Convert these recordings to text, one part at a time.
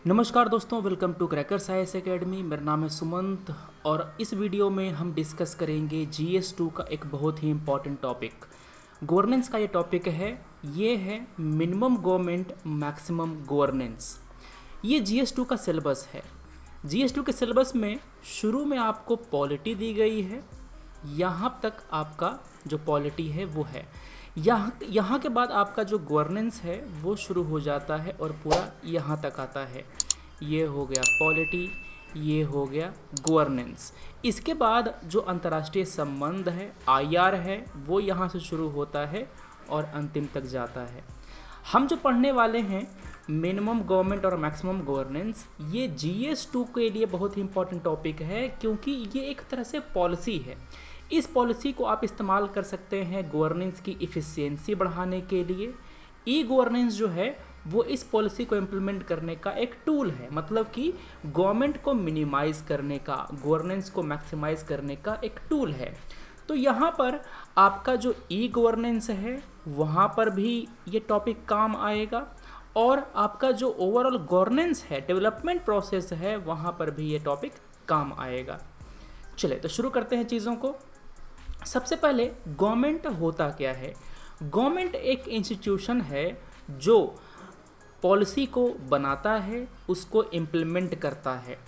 नमस्कार दोस्तों, welcome to crackers IAS academy. मेरा नाम है सुमंत और इस वीडियो में हम डिस्कस करेंगे GS2 का एक बहुत ही इम्पॉर्टेंट टॉपिक। गवर्नेंस का ये टॉपिक है, ये है मिनिमम गवर्नमेंट मैक्सिमम गवर्नेंस। ये GS2 का सिलेबस है। GS2 के सिलेबस में शुरू में आपको पॉलिटी दी गई है, यहाँ तक आपका जो पॉलिटी है वो है। यहाँ के बाद आपका जो गवर्नेंस है वो शुरू हो जाता है और पूरा यहाँ तक आता है। ये हो गया पॉलिटी, ये हो गया गवर्नेंस। इसके बाद जो अंतर्राष्ट्रीय संबंध है, IR है, वो यहाँ से शुरू होता है और अंतिम तक जाता है। हम जो पढ़ने वाले हैं मिनिमम गवर्नमेंट और मैक्सिमम गवर्नेंस, ये GS2 के लिए बहुत ही इंपॉर्टेंट टॉपिक है क्योंकि ये एक तरह से पॉलिसी है। इस पॉलिसी को आप इस्तेमाल कर सकते हैं गवर्नेंस की इफ़िशियंसी बढ़ाने के लिए। ई गवर्नेंस जो है वो इस पॉलिसी को इम्प्लीमेंट करने का एक टूल है, मतलब कि गवर्नमेंट को मिनिमाइज़ करने का, गवर्नेंस को मैक्सिमाइज़ करने का एक टूल है। तो यहाँ पर आपका जो ई गवर्नेंस है वहाँ पर भी ये टॉपिक काम आएगा और आपका जो ओवरऑल गवर्नेंस है, डेवलपमेंट प्रोसेस है, वहाँ पर भी ये टॉपिक काम आएगा। चलिए तो शुरू करते हैं चीज़ों को। सबसे पहले गवर्नमेंट होता क्या है। गवर्नमेंट एक इंस्टीट्यूशन है जो पॉलिसी को बनाता है, उसको इम्प्लीमेंट करता है।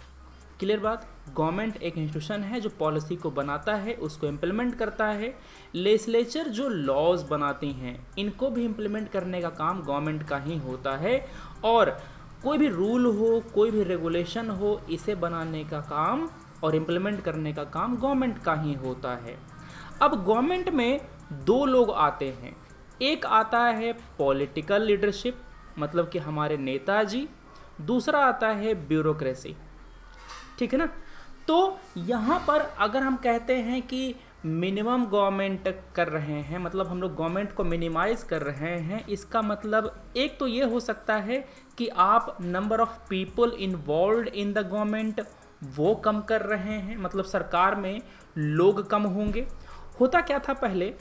क्लियर बात। गवर्नमेंट एक इंस्टीट्यूशन है जो पॉलिसी को बनाता है, उसको इम्प्लीमेंट करता है। लेजिस्लेचर जो लॉज बनाती हैं, इनको भी इम्प्लीमेंट करने का काम गवर्नमेंट का ही होता है। और कोई भी रूल हो, कोई भी रेगुलेशन हो, इसे बनाने का काम और इम्प्लीमेंट करने का काम गवर्नमेंट का ही होता है। अब गवर्नमेंट में दो लोग आते हैं। एक आता है पॉलिटिकल लीडरशिप, मतलब कि हमारे नेताजी। दूसरा आता है ब्यूरोक्रेसी। ठीक है ना। तो यहाँ पर अगर हम कहते हैं कि मिनिमम गवर्नमेंट कर रहे हैं, मतलब हम लोग गवर्नमेंट को मिनिमाइज़ कर रहे हैं, इसका मतलब एक तो ये हो सकता है कि आप number of people involve in the government वो कम कर रहे हैं, मतलब सरकार में लोग कम होंगे। होता क्या था पहले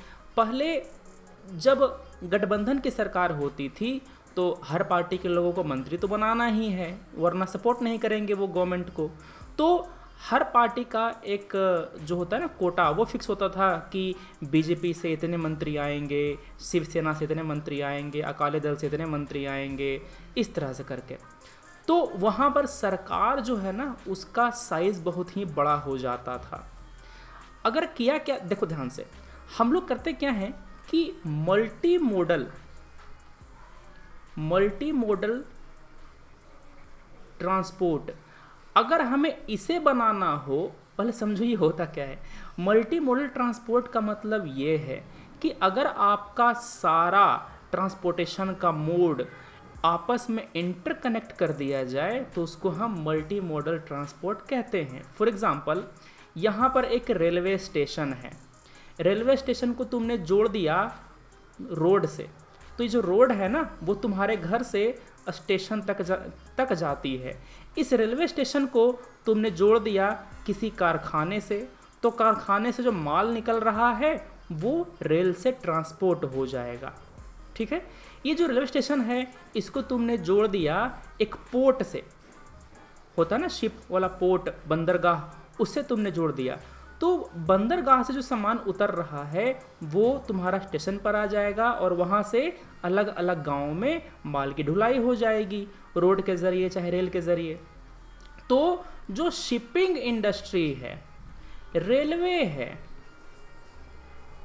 जब गठबंधन की सरकार होती थी तो हर पार्टी के लोगों को मंत्री तो बनाना ही है, वरना सपोर्ट नहीं करेंगे वो गवर्नमेंट को। तो हर पार्टी का एक जो होता है ना कोटा, वो फिक्स होता था कि BJP से इतने मंत्री आएंगे, शिवसेना से इतने मंत्री आएंगे, अकाली दल से इतने मंत्री आएंगे, इस तरह से करके। तो वहाँ पर सरकार जो है ना उसका साइज़ बहुत ही बड़ा हो जाता था। अगर किया क्या, देखो ध्यान से, हम लोग करते क्या हैं कि मल्टी मोडल ट्रांसपोर्ट, अगर हमें इसे बनाना हो, पहले समझो ये होता क्या है। मल्टी मोडल ट्रांसपोर्ट का मतलब ये है कि अगर आपका सारा ट्रांसपोर्टेशन का मोड आपस में इंटरकनेक्ट कर दिया जाए तो उसको हम मल्टी मोडल ट्रांसपोर्ट कहते हैं। फॉर एग्जांपल, यहाँ पर एक रेलवे स्टेशन है। रेलवे स्टेशन को तुमने जोड़ दिया रोड से, तो ये जो रोड है ना वो तुम्हारे घर से स्टेशन तक जाती है। इस रेलवे स्टेशन को तुमने जोड़ दिया किसी कारखाने से, तो कारखाने से जो माल निकल रहा है वो रेल से ट्रांसपोर्ट हो जाएगा। ठीक है। ये जो रेलवे स्टेशन है इसको तुमने जोड़ दिया एक पोर्ट से, होता है ना शिप वाला पोर्ट, बंदरगाह, उससे तुमने जोड़ दिया, तो बंदरगाह से जो सामान उतर रहा है वो तुम्हारा स्टेशन पर आ जाएगा और वहाँ से अलग अलग गाँव में माल की ढुलाई हो जाएगी, रोड के ज़रिए चाहे रेल के ज़रिए। तो जो शिपिंग इंडस्ट्री है, रेलवे है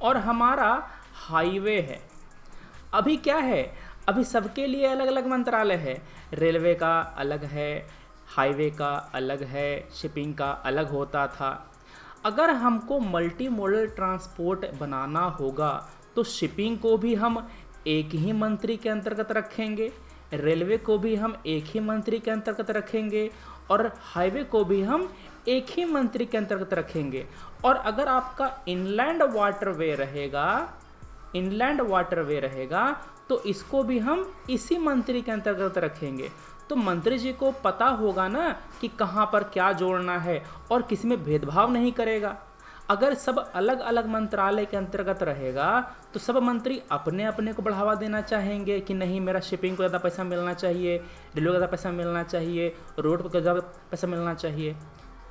और हमारा हाईवे है, अभी क्या है, अभी सबके लिए अलग अलग मंत्रालय है। रेलवे का अलग है, हाईवे का अलग है, शिपिंग का अलग होता था। अगर हमको मल्टी मॉडल ट्रांसपोर्ट बनाना होगा तो शिपिंग को भी हम एक ही मंत्री के अंतर्गत रखेंगे, रेलवे को भी हम एक ही मंत्री के अंतर्गत रखेंगे और हाईवे को भी हम एक ही मंत्री के अंतर्गत रखेंगे। और अगर आपका इनलैंड वाटरवे रहेगा तो इसको भी हम इसी मंत्री के अंतर्गत रखेंगे। तो मंत्री जी को पता होगा ना कि कहाँ पर क्या जोड़ना है और किसी में भेदभाव नहीं करेगा। अगर सब अलग अलग मंत्रालय के अंतर्गत रहेगा तो सब मंत्री अपने अपने को बढ़ावा देना चाहेंगे कि नहीं, मेरा शिपिंग को ज़्यादा पैसा मिलना चाहिए, रेलवे को ज़्यादा पैसा मिलना चाहिए, रोड को ज़्यादा पैसा मिलना चाहिए।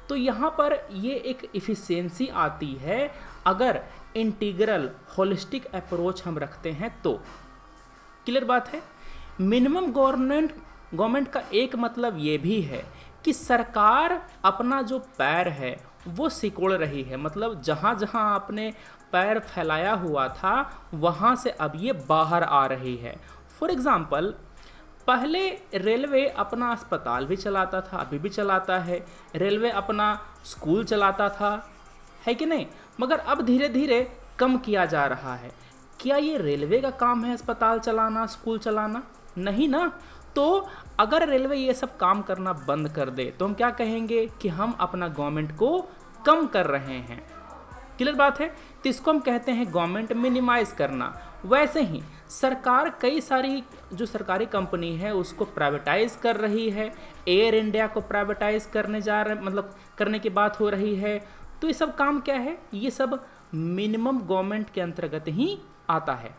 तो यहाँ पर ये एक इफ़िशियंसी आती है अगर इंटीग्रल होलिस्टिक अप्रोच हम रखते हैं तो। क्लियर बात है। मिनिमम गवर्नमेंट का एक मतलब ये भी है कि सरकार अपना जो पैर है वो सिकोड़ रही है, मतलब जहाँ जहाँ अपने पैर फैलाया हुआ था वहाँ से अब ये बाहर आ रही है। फॉर एग्ज़ाम्पल, पहले रेलवे अपना अस्पताल भी चलाता था, अभी भी चलाता है, रेलवे अपना स्कूल चलाता था, है कि नहीं, मगर अब धीरे धीरे कम किया जा रहा है। क्या ये रेलवे का काम है अस्पताल चलाना, स्कूल चलाना? नहीं ना। तो अगर रेलवे ये सब काम करना बंद कर दे तो हम क्या कहेंगे कि हम अपना गवर्नमेंट को कम कर रहे हैं। क्लियर बात है। तो इसको हम कहते हैं गवर्नमेंट मिनिमाइज करना। वैसे ही सरकार कई सारी जो सरकारी कंपनी है उसको प्राइवेटाइज कर रही है। एयर इंडिया को प्राइवेटाइज करने जा रहे, मतलब करने की बात हो रही है। तो ये सब काम क्या है? ये सब मिनिमम गवर्नमेंट के अंतर्गत ही आता है।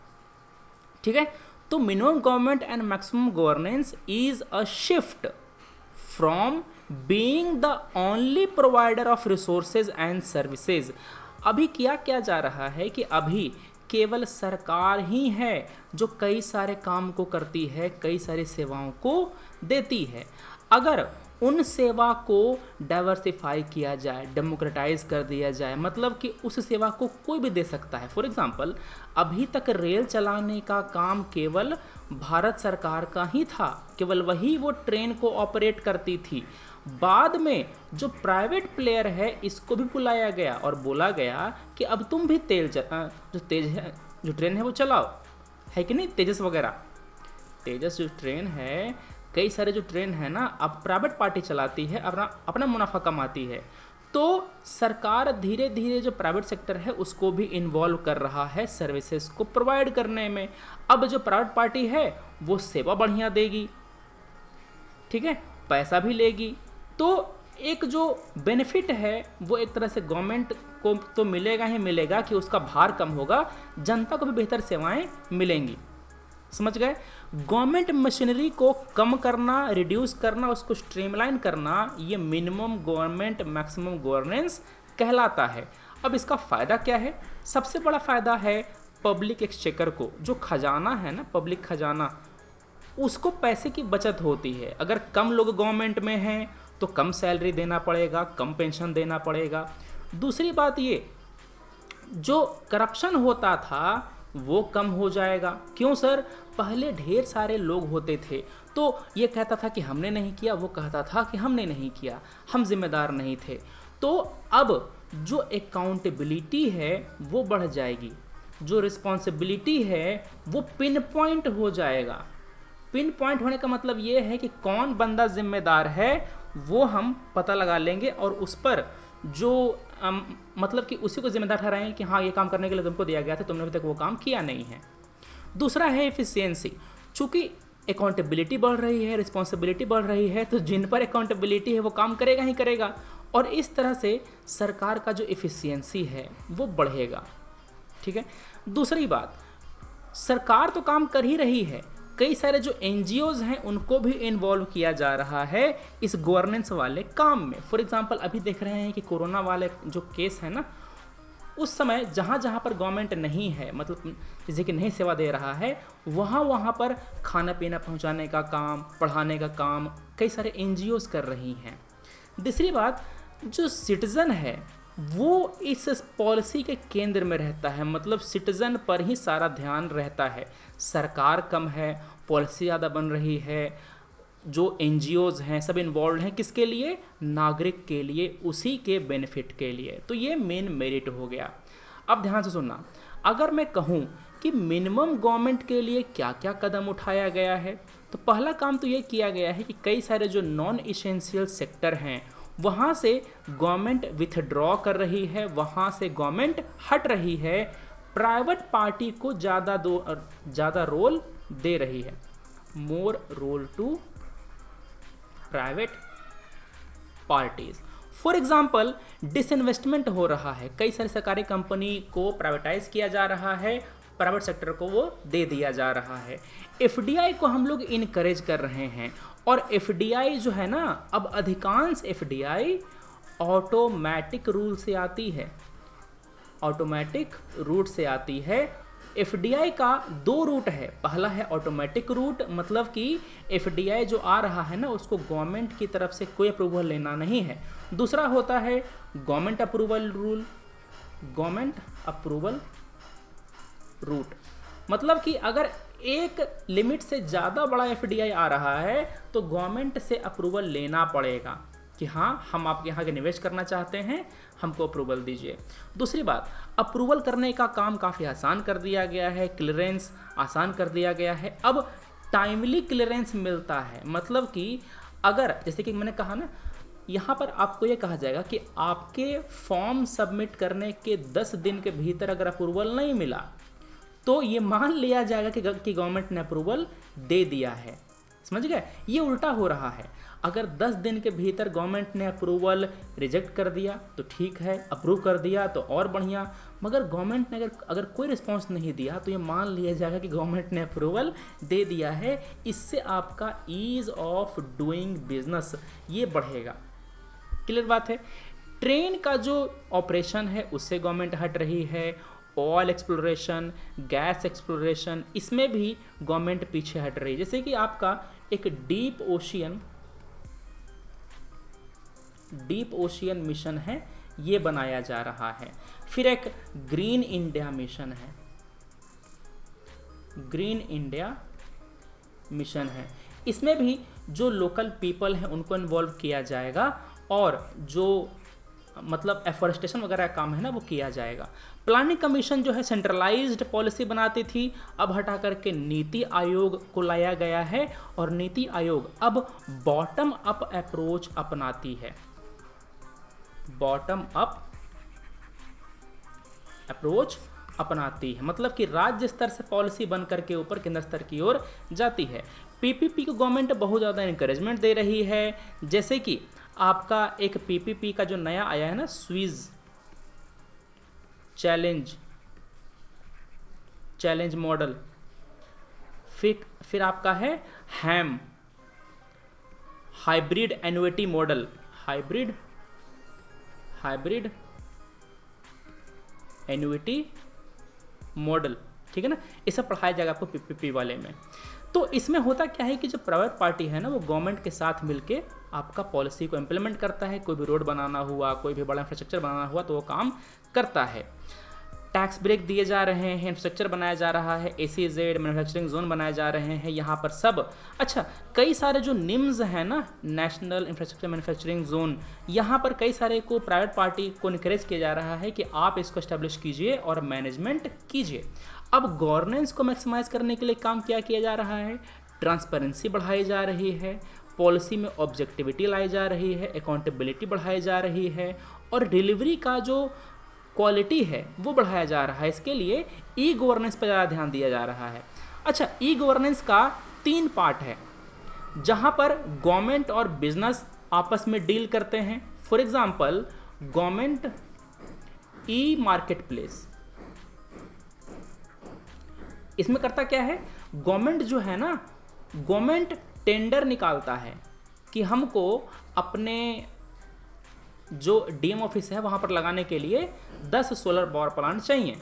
ठीक है। तो minimum government and maximum governance is a shift from being the only provider of resources and services. अभी क्या जा रहा है कि अभी केवल सरकार ही है जो कई सारे काम को करती है, कई सारी सेवाओं को देती है। अगर उन सेवा को डाइवर्सिफाई किया जाए, डेमोक्रेटाइज कर दिया जाए, मतलब कि उस सेवा को कोई भी दे सकता है। फॉर एग्जांपल, अभी तक रेल चलाने का काम केवल भारत सरकार का ही था, केवल वही वो ट्रेन को ऑपरेट करती थी। बाद में जो प्राइवेट प्लेयर है इसको भी बुलाया गया और बोला गया कि अब तुम भी जो ट्रेन है वो चलाओ, है कि नहीं। तेजस वगैरह, तेजस जो ट्रेन है, कई सारे जो ट्रेन है ना, अब प्राइवेट पार्टी चलाती है, अपना मुनाफा कमाती है। तो सरकार धीरे धीरे जो प्राइवेट सेक्टर है उसको भी इन्वॉल्व कर रहा है सर्विसेज को प्रोवाइड करने में। अब जो प्राइवेट पार्टी है वो सेवा बढ़िया देगी, ठीक है, पैसा भी लेगी। तो एक जो बेनिफिट है वो एक तरह से गवर्नमेंट को तो मिलेगा ही मिलेगा कि उसका भार कम होगा, जनता को भी बेहतर सेवाएं मिलेंगी। समझ गए। गवर्नमेंट मशीनरी को कम करना, रिड्यूस करना, उसको स्ट्रीमलाइन करना, ये मिनिमम गवर्नमेंट मैक्सिमम गवर्नेंस कहलाता है। अब इसका फ़ायदा क्या है? सबसे बड़ा फ़ायदा है पब्लिक एक्सचेकर को, जो खजाना है ना, पब्लिक खजाना, उसको पैसे की बचत होती है। अगर कम लोग गवर्नमेंट में हैं तो कम सैलरी देना पड़ेगा, कम पेंशन देना पड़ेगा। दूसरी बात ये, जो करप्शन होता था वो कम हो जाएगा। क्यों सर? पहले ढेर सारे लोग होते थे तो ये कहता था कि हमने नहीं किया, वो कहता था कि हमने नहीं किया, हम जिम्मेदार नहीं थे। तो अब जो अकाउंटेबिलिटी है वो बढ़ जाएगी, जो रिस्पॉन्सिबिलिटी है वो पिन पॉइंट हो जाएगा। पिन पॉइंट होने का मतलब ये है कि कौन बंदा जिम्मेदार है वो हम पता लगा लेंगे और उस पर जो मतलब कि उसी को जिम्मेदार ठहराएंगे कि हाँ ये काम करने के लिए तुमको दिया गया था, तुमने अभी तक वो काम किया नहीं है। दूसरा है एफिशिएंसी। चूँकि अकाउंटेबिलिटी बढ़ रही है, रिस्पॉन्सिबिलिटी बढ़ रही है, तो जिन पर अकाउंटेबिलिटी है वो काम करेगा ही करेगा, और इस तरह से सरकार का जो एफिशिएंसी है वो बढ़ेगा। ठीक है। दूसरी बात, सरकार तो काम कर ही रही है, कई सारे जो NGOs हैं उनको भी इन्वॉल्व किया जा रहा है इस गवर्नेंस वाले काम में। फॉर एग्जांपल, अभी देख रहे हैं कि कोरोना वाले जो केस है ना, उस समय जहाँ जहाँ पर गवर्नमेंट नहीं है, मतलब जैसे कि नहीं सेवा दे रहा है, वहाँ पर खाना पीना पहुँचाने का काम, पढ़ाने का काम कई सारे NGOs कर रही हैं। दूसरी बात, जो सिटीज़न है वो इस पॉलिसी के केंद्र में रहता है, मतलब सिटीज़न पर ही सारा ध्यान रहता है। सरकार कम है, पॉलिसी ज़्यादा बन रही है, जो NGOs हैं सब इन्वॉल्व हैं, किसके लिए? नागरिक के लिए, उसी के बेनिफिट के लिए। तो ये मेन मेरिट हो गया। अब ध्यान से सुनना, अगर मैं कहूँ कि मिनिमम गवर्नमेंट के लिए क्या क्या कदम उठाया गया है, तो पहला काम तो ये किया गया है कि कई सारे जो नॉन इसेंशियल सेक्टर हैं वहाँ से गवर्नमेंट विथड्रॉ कर रही है, वहाँ से गवर्नमेंट हट रही है, प्राइवेट पार्टी को ज़्यादा रोल दे रही है। More role to private parties. For example disinvestment हो रहा है, कई सारी सरकारी कंपनी को प्राइवेटाइज किया जा रहा है, प्राइवेट सेक्टर को वो दे दिया जा रहा है। एफडीआई को हम लोग इनकरेज कर रहे हैं, और एफडीआई जो है ना, अब अधिकांश एफडीआई ऑटोमेटिक रूल से आती है, ऑटोमेटिक रूट से आती है। एफडीआई का दो रूट है, पहला है ऑटोमेटिक रूट, मतलब कि एफडीआई जो आ रहा है ना उसको गवर्नमेंट की तरफ से कोई अप्रूवल लेना नहीं है। दूसरा होता है government approval rule, government approval route, मतलब कि अगर एक लिमिट से ज़्यादा बड़ा एफडीआई आ रहा है तो गवर्नमेंट से अप्रूवल लेना पड़ेगा कि हाँ हम आपके यहाँ के निवेश करना चाहते हैं, हमको अप्रूवल दीजिए। दूसरी बात, अप्रूवल करने का काम काफ़ी आसान कर दिया गया है, क्लियरेंस आसान कर दिया गया है। अब टाइमली क्लियरेंस मिलता है, मतलब कि अगर जैसे कि मैंने कहा ना, यहाँ पर आपको ये कहा जाएगा कि आपके फॉर्म सबमिट करने के 10 दिन के भीतर अगर अप्रूवल नहीं मिला तो ये मान लिया जाएगा कि गवर्नमेंट ने अप्रूवल दे दिया है। समझ गए? ये उल्टा हो रहा है। अगर 10 दिन के भीतर गवर्नमेंट ने अप्रूवल रिजेक्ट कर दिया तो ठीक है, अप्रूव कर दिया तो और बढ़िया, मगर गवर्नमेंट ने अगर कोई रिस्पांस नहीं दिया तो ये मान लिया जाएगा कि गवर्नमेंट ने अप्रूवल दे दिया है। इससे आपका ईज ऑफ डूइंग बिजनेस ये बढ़ेगा। क्लियर बात है? ट्रेन का जो ऑपरेशन है उससे गवर्नमेंट हट रही है, ऑयल एक्सप्लोरेशन, गैस एक्सप्लोरेशन, इसमें भी गवर्नमेंट पीछे हट रही है। जैसे कि आपका एक डीप ओशियन मिशन है, ये बनाया जा रहा है। फिर एक ग्रीन इंडिया मिशन है, ग्रीन इंडिया मिशन है, इसमें भी जो लोकल पीपल हैं उनको इन्वॉल्व किया जाएगा और जो मतलब एफॉरेस्टेशन वगैरह काम है ना वो किया जाएगा। प्लानिंग कमीशन जो है सेंट्रलाइज्ड पॉलिसी बनाती थी, अब हटा करके नीति आयोग को लाया गया है और नीति आयोग अब बॉटम अप अप्रोच अपनाती है, बॉटम अप अप्रोच अपनाती है, मतलब कि राज्य स्तर से पॉलिसी बन करके ऊपर केंद्र स्तर की ओर जाती है। पीपीपी को गवर्नमेंट बहुत ज़्यादा इंकरेजमेंट दे रही है, जैसे कि आपका एक पीपीपी का जो नया आया है ना, स्विज चैलेंज मॉडल, फिर आपका है HAM hybrid annuity model, hybrid annuity model, ठीक है ना, ये सब पढ़ाया जाएगा आपको पीपीपी वाले में। तो इसमें होता क्या है कि जो प्राइवेट पार्टी है ना वो गवर्नमेंट के साथ मिलके आपका पॉलिसी को इम्प्लीमेंट करता है। कोई भी रोड बनाना हुआ, कोई भी बड़ा इंफ्रास्ट्रक्चर बनाना हुआ तो वो काम करता है। टैक्स ब्रेक दिए जा रहे हैं, इंफ्रास्ट्रक्चर बनाया जा रहा है, SEZ मैन्युफैक्चरिंग जोन बनाए जा रहे हैं यहाँ पर सब। अच्छा, कई सारे जो निम्स हैं ना, नेशनल इंफ्रास्ट्रक्चर मैन्युफैक्चरिंग जोन, यहाँ पर कई सारे को प्राइवेट पार्टी को इनकरेज किया जा रहा है कि आप इसको एस्टेब्लिश कीजिए और मैनेजमेंट कीजिए। अब गवर्नेंस को मैक्सिमाइज करने के लिए काम क्या किया जा रहा है? ट्रांसपेरेंसी बढ़ाई जा रही है, पॉलिसी में ऑब्जेक्टिविटी लाई जा रही है, अकाउंटेबिलिटी बढ़ाई जा रही है और डिलीवरी का जो क्वालिटी है वो बढ़ाया जा रहा है। इसके लिए ई गवर्नेंस पर ज़्यादा ध्यान दिया जा रहा है। अच्छा, ई गवर्नेंस का 3 पार्ट है जहाँ पर गवर्नमेंट और बिजनेस आपस में डील करते हैं। For example government e market place, इसमें करता क्या है? गवर्नमेंट जो है ना, गवर्नमेंट टेंडर निकालता है कि हमको अपने जो डीएम ऑफिस है वहाँ पर लगाने के लिए 10 सोलर पावर प्लांट चाहिए।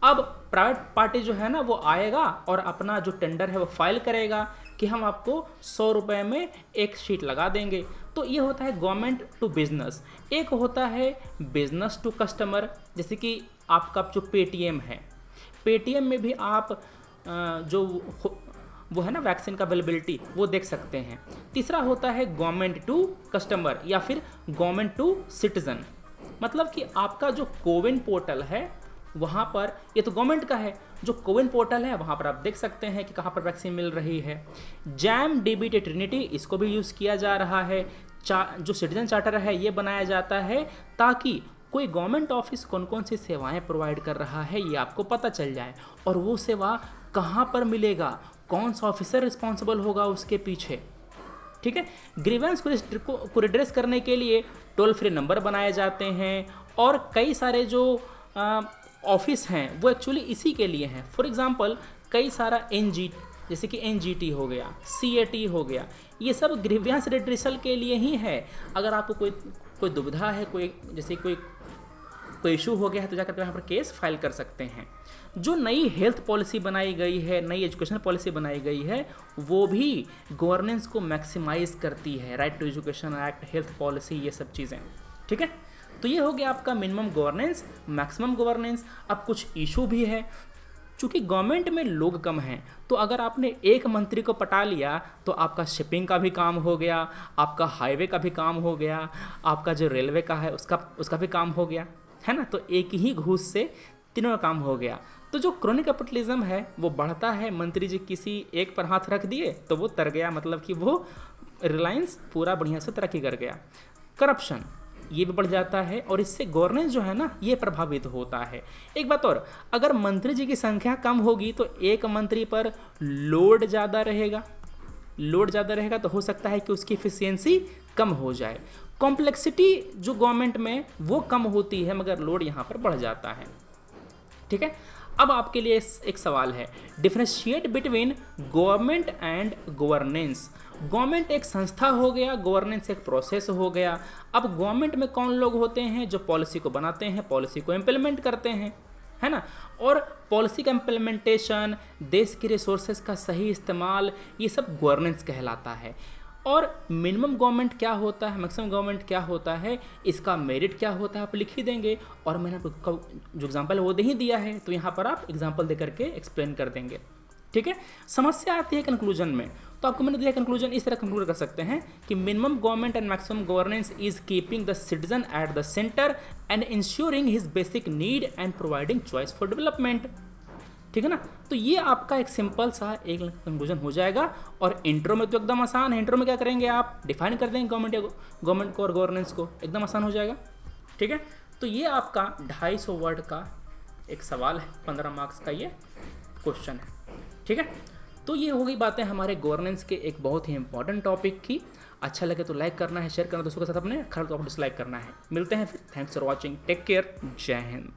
अब प्राइवेट पार्टी जो है ना वो आएगा और अपना जो टेंडर है वो फाइल करेगा कि हम आपको 100 रुपये में एक शीट लगा देंगे। तो ये होता है गवर्नमेंट टू बिजनेस। एक होता है बिजनेस टू कस्टमर, जैसे कि आपका जो पेटीएम है, पेटीएम में भी आप जो वो है ना वैक्सीन का अवेलेबिलिटी वो देख सकते हैं। तीसरा होता है गवर्नमेंट टू कस्टमर या फिर गवर्नमेंट टू सिटीजन, मतलब कि आपका जो कोविन पोर्टल है वहाँ पर, ये तो गवर्नमेंट का है, जो कोविन पोर्टल है वहाँ पर आप देख सकते हैं कि कहाँ पर वैक्सीन मिल रही है। जैम डीबीटी ट्रिनिटी, इसको भी यूज़ किया जा रहा है। जो सिटीजन चार्टर है ये बनाया जाता है ताकि कोई गवर्नमेंट ऑफिस कौन कौन सी सेवाएं प्रोवाइड कर रहा है ये आपको पता चल जाए और वो सेवा कहाँ पर मिलेगा, कौन सा ऑफिसर रिस्पॉन्सिबल होगा उसके पीछे, ठीक है। ग्रीवेंस को रिड्रेस करने के लिए टोल फ्री नंबर बनाए जाते हैं और कई सारे जो ऑफिस हैं वो एक्चुअली इसी के लिए हैं। फॉर एग्जांपल कई सारा जैसे कि एनजीटी हो गया, सीएटी हो गया, ये सब ग्रीवेंस रिड्रेसल के लिए ही है। अगर आपको कोई दुविधा है, कोई इशू हो गया है तो जाकर यहाँ पर केस फाइल कर सकते हैं। जो नई हेल्थ पॉलिसी बनाई गई है, नई एजुकेशन पॉलिसी बनाई गई है, वो भी गवर्नेंस को मैक्सिमाइज करती है। Right to education act, health policy, ये सब चीज़ें, ठीक है। तो ये हो गया आपका मिनिमम गवर्नेंस, मैक्सिमम गवर्नेंस। अब कुछ इशू भी है, चूँकि गवर्नमेंट में लोग कम हैं तो अगर आपने एक मंत्री को पटा लिया तो आपका शिपिंग का भी काम हो गया, आपका हाईवे का भी काम हो गया, आपका जो रेलवे का है उसका भी काम हो गया, है ना। तो एक ही घूस से तीनों का काम हो गया। तो जो क्रोनी कैपिटलिज्म है वो बढ़ता है। मंत्री जी किसी एक पर हाथ रख दिए तो वो तर गया, मतलब कि वो रिलायंस पूरा बढ़िया से तरक्की कर गया। करप्शन ये भी बढ़ जाता है और इससे गवर्नेंस जो है ना ये प्रभावित होता है। एक बात और, अगर मंत्री जी की संख्या कम होगी तो एक मंत्री पर लोड ज़्यादा रहेगा तो हो सकता है कि उसकी एफिशिएंसी कम हो जाए। कॉम्प्लेक्सिटी जो गवर्नमेंट में वो कम होती है मगर लोड यहाँ पर बढ़ जाता है, ठीक है। अब आपके लिए एक सवाल है, differentiate between government and governance. Government एक संस्था हो गया, गवर्नेंस एक प्रोसेस हो गया। अब गवर्नमेंट में कौन लोग होते हैं? जो पॉलिसी को बनाते हैं, पॉलिसी को इम्प्लीमेंट करते हैं, है ना। और पॉलिसी का इम्प्लीमेंटेशन, देश के रिसोर्सेज का सही इस्तेमाल, ये सब गवर्नेंस कहलाता है। और मिनिमम गवर्नमेंट क्या होता है, मैक्सिमम गवर्नमेंट क्या होता है, इसका मेरिट क्या होता है आप लिख ही देंगे। और मैंने आपको जो एग्जांपल है वो दे ही दिया है, तो यहाँ पर आप एग्जांपल दे करके एक्सप्लेन कर देंगे, ठीक है। समस्या आती है कंक्लूजन में, तो आपको मैंने दिया कंक्लूजन, इस तरह कंक्लूड कर सकते हैं कि minimum government and maximum governance is keeping the citizen at the centre and ensuring his basic need and providing choice for development, ठीक है ना। तो ये आपका एक सिंपल सा एक कंक्लूजन हो जाएगा। और इंट्रो में तो एकदम आसान है। इंट्रो में क्या करेंगे आप, डिफाइन कर देंगे गवर्नमेंट को और गवर्नेंस को, एकदम आसान हो जाएगा, ठीक है। तो ये आपका 250 वर्ड का एक सवाल है, 15 मार्क्स का ये क्वेश्चन है, ठीक है। तो ये हो गई बातें हमारे गवर्नेंस के एक बहुत ही इंपॉर्टेंट टॉपिक की। अच्छा लगे तो लाइक करना है, शेयर करना दोस्तों के साथ अपने, खैर तो आप डिसलाइक करना है। मिलते हैं फिर, thanks for watching, take care, जय हिंद।